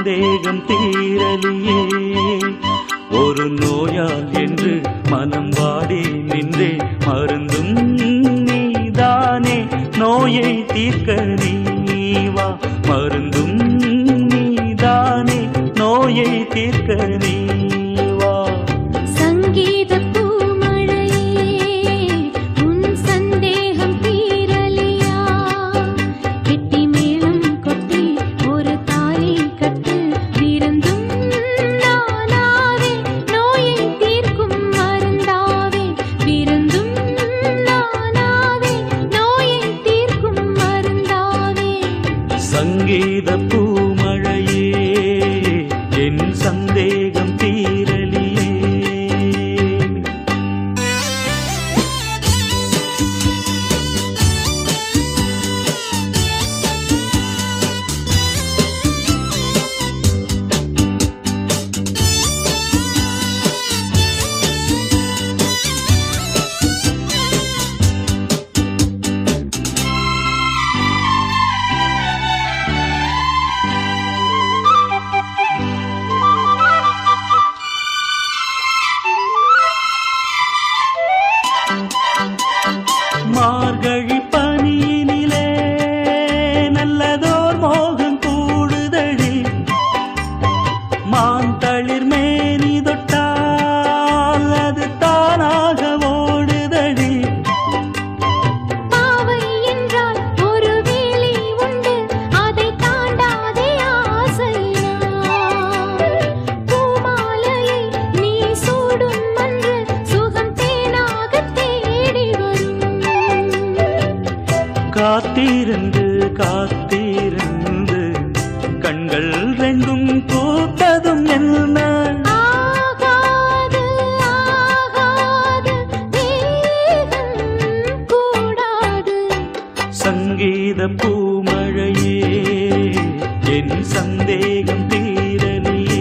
சந்தேகம் தீரலியே. ஒரு நோயால் என்று மனம் வாடி நின்றே, மருந்தும் நீதானே நோயை தீர்க்க நீவா. மருந்தும் நீதானே நோயை தீர்க்க நீவா. சங்கீத பூமழையே உன் சந்தேகம் தீரலியா. கெட்டி மேளம் கொட்டி ஒரு தாலி கட்டு, விருந்தும் நானாவே நோயை தீர்க்கும் மருந்தாவே. விருந்தும் நானாவே நோயை தீர்க்கும் மருந்தாவே. சங்கீத பூமழையே என் சந்தேகம் தீரலியே. மார்கழி பனியினிலே நல்லதோர் மோகம் கூடுதடி. மாந்தளிர் மேனி தொட்டால் அது தானாக ஓடுதடி. பாவை என்றால் ஒரு வேலி உண்டு, அதை தாண்டாதே ஆசையா. பூமாலையை நீ சூடும் அன்று சுகம் தேனாக தேடி வரும். காத்திருந்து காத்திருந்து கண்கள் ரெண்டும் பூத்ததும் என்ன. ஆகாது ஆகாது வேகம் கூடாது. சங்கீத பூமழையே என் சந்தேகம் தீரலியே.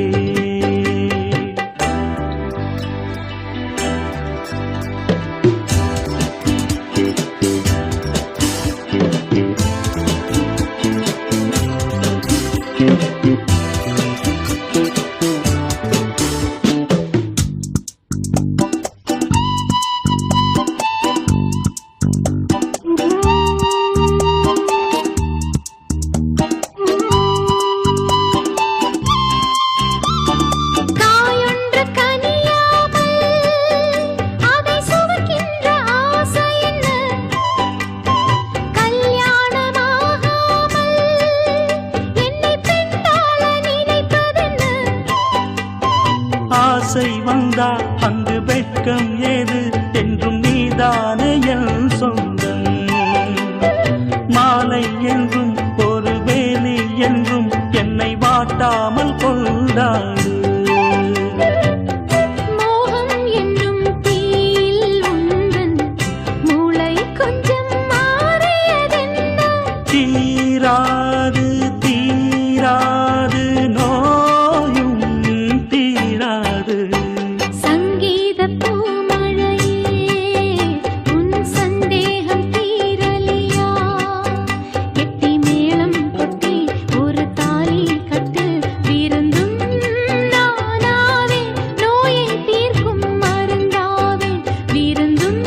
காயொன்று கனியாமல் அதை சுவைக்கின்ற ஆசை என்ன. கல்யாணமாகாமல் என்னை பெண்ணாள நினைப்பதென்ன. ஆசை வந்தா அங்கு வெட்கம் ஏது, என்றும் நீதானே என் சொந்தம். மாலை என்றும் ஒரு வேலி என்றும் என்னை வாட்டாமல் கொண்டாடு. மோகம் என்னும் தீயில் உந்தன் மூளை கொஞ்சம் மாறியதென்ன. தீராது தீராது நோயும் தீராது. சங்கீத பூமழையே உன் சந்தேகம் தீரலியா. கெட்டி மேளம் கொட்டி ஒரு தாலி கட்டு, விருந்தும் நானாவே நோயை தீர்க்கும் மருந்தாவே. விருந்தும்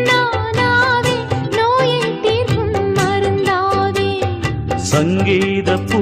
நானாவே நோயை தீர்க்கும் மருந்தாவே. சங்கீத பூ